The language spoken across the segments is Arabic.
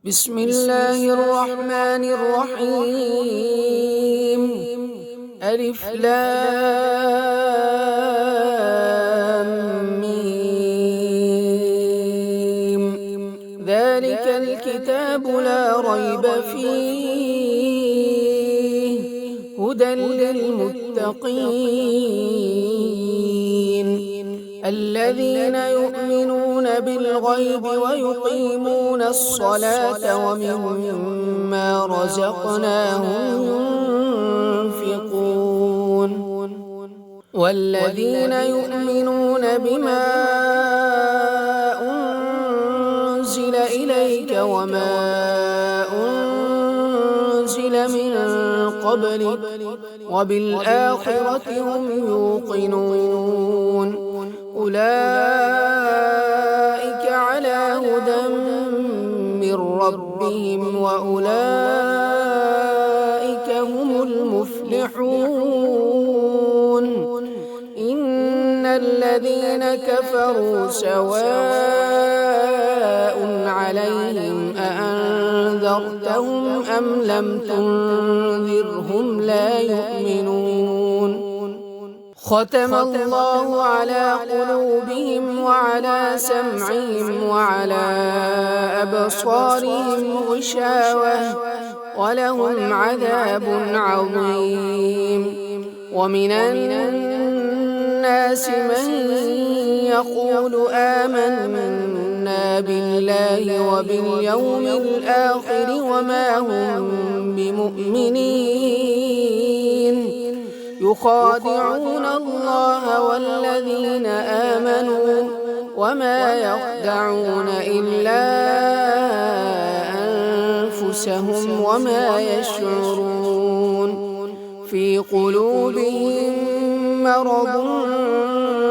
بسم الله الرحمن الرحيم. ألف لام ميم. ذلك الكتاب لا ريب فيه هدى للمتقين الذين يؤمنون بالغيب ويقيمون الصلاة ومما رزقناهم ينفقون والذين يؤمنون بما أنزل إليك وما أنزل من قبلك وبالآخرة هم يوقنون أولئك على هدى من ربهم وأولئك هم المفلحون إن الذين كفروا سواء عليهم أأنذرتهم أم لم تنذرهم لا يؤمنون ختم الله على قلوبهم وعلى سمعهم وعلى أبصارهم غشاوة ولهم عذاب عظيم ومن الناس من يقول آمنا بالله وباليوم الآخر وما هم بمؤمنين يخادعون الله والذين آمنوا وما يخدعون إلا أنفسهم وما يشعرون في قلوبهم مرض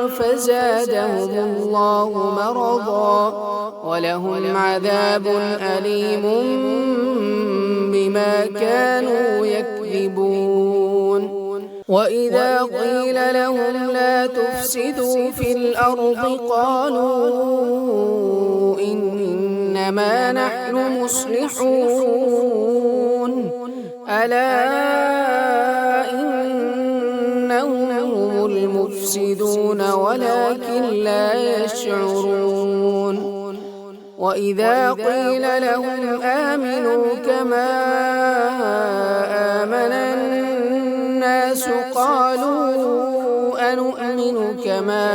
فزادهم الله مرضا ولهم عذاب أليم بما كانوا يكذبون وإذا قيل لهم لا تفسدوا في الأرض قالوا إنما نحن مصلحون ألا إنهم هم المفسدون ولكن لا يشعرون وإذا قيل لهم آمنوا كما آمن الناس قالوا أنؤمن كما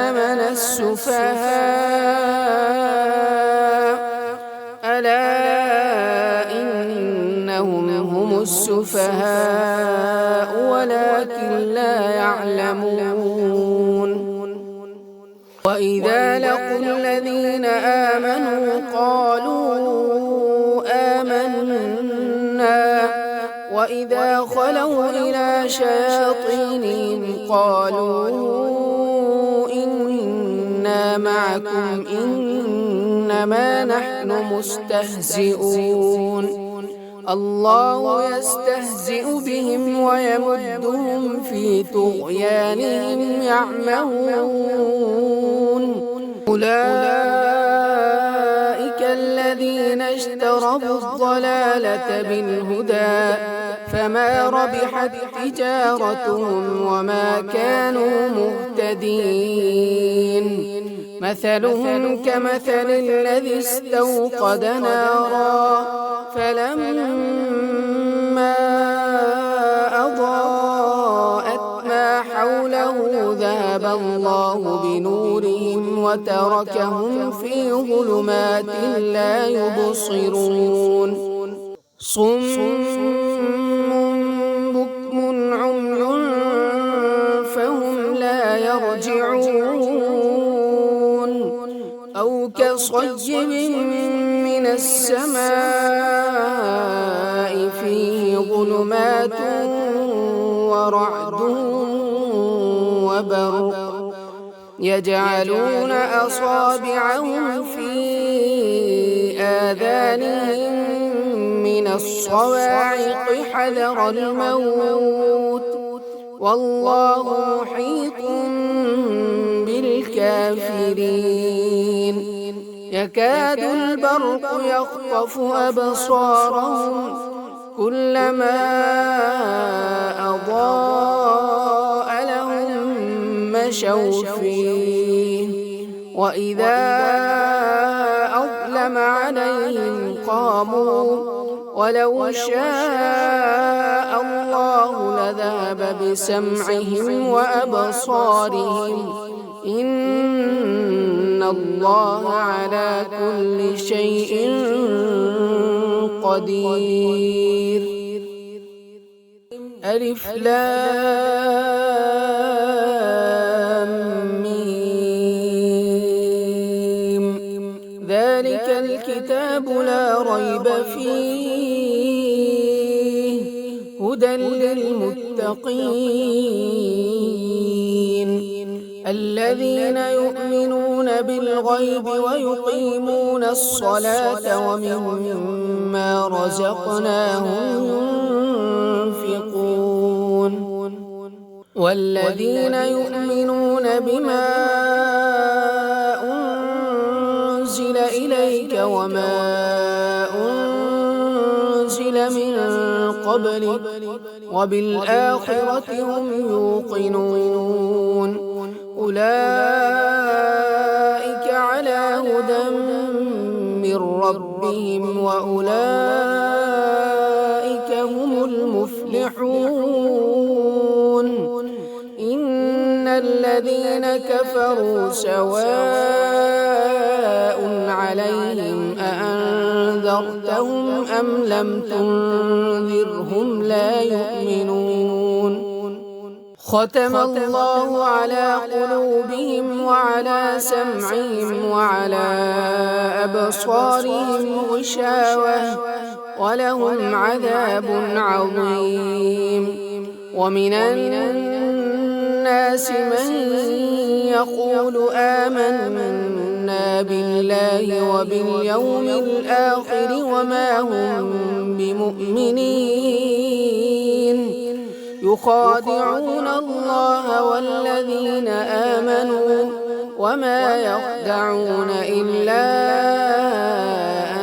آمن السفهاء ألا إنهم هم السفهاء ولكن لا يعلمون وإذا لقوا الذين آمنوا قالوا آمنا وإذا خلوا إلى شياطينهم قالوا إنا معكم إنما نحن مستهزئون الله يستهزئ بهم ويمدهم في طغيانهم يعمهون أولئك الذين اشتروا الضلالة بالهدى فما ربحت تجارتهم وما كانوا مهتدين مثلهم كمثل الذي استوقد نارا فلما أضاءت ما حوله ذهب الله بنورهم وتركهم في ظلمات لا يبصرون صم بكم عمي فهم لا يرجعون أو كصيب من السماء فيه ظلمات ورعد وبرق يجعلون أصابعهم في آذانهم من الصواعق حذر الموت والله محيط بالكافرين يكاد البرق يخطف أبصارهم كلما أضاء لهم مشوا فيه وإذا أظلم عليهم قاموا ولو شاء الله لذهب بسمعهم وأبصارهم إن الله على كل شيء قدير. ألف لام ميم ذلك الكتاب لا ريب فيه هدى للمتقين الذين يؤمنون بالغيب ويقيمون الصلاة ومما رزقناهم ينفقون والذين يؤمنون بما أنزل إليك وما أنزل من قبلك وبالآخرة هم يوقنون أولئك على هدى من ربهم وأولئك هم المفلحون إن الذين كفروا سواء عليهم أأنذرتهم أم لم تنذرهم لا يؤمنون ختم الله على قلوبهم وعلى سمعهم وعلى أبصارهم غشاوة ولهم عذاب عظيم ومن الناس من يقول آمنا بالله وباليوم الآخر وما هم بمؤمنين يخادعون الله والذين آمنوا وما يخدعون إلا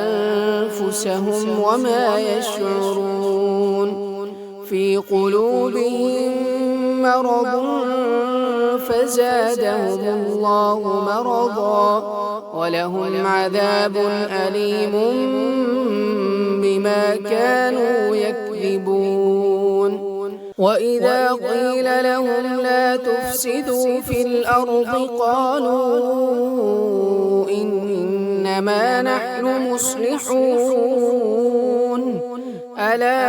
أنفسهم وما يشعرون في قلوبهم مرض فزادهم الله مرضا ولهم عذاب أليم بما كانوا يكذبون وإذا قيل لهم لا تفسدوا في الأرض قالوا إنما نحن مصلحون ألا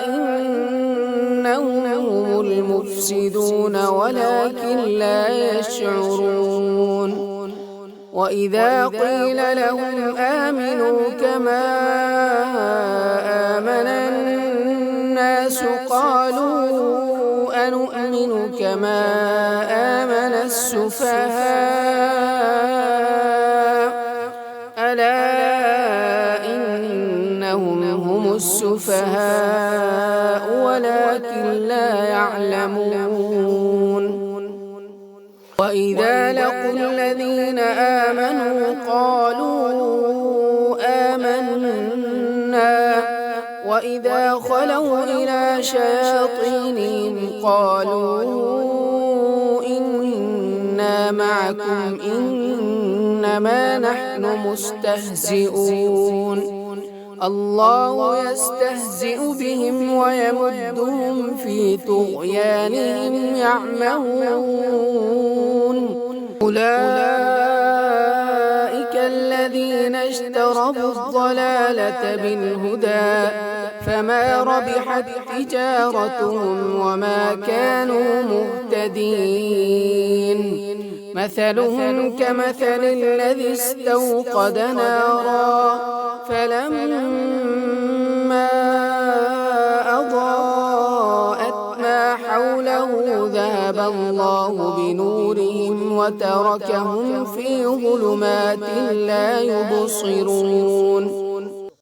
إنهم هم المفسدون ولكن لا يشعرون وإذا قيل لهم آمنوا كما آمن الناس قالوا أنؤمن كما آمن السفهاء ألا إنهم هم السفهاء ولكن لا يعلمون وإذا لقوا الذين آمنوا قالوا آمنا وإذا خلوا إلى شياطينهم قالوا إنا معكم إنما نحن مستهزئون الله يستهزئ بهم ويمدهم في طغيانهم يعمهون أولئك الذين اشتروا الضلالة بالهدى فما ربحت تجارتهم وما كانوا مهتدين مثلهم كمثل الذي استوقد نارا فلما أضاءت ما حوله ذهب الله بنورهم وتركهم في ظلمات لا يبصرون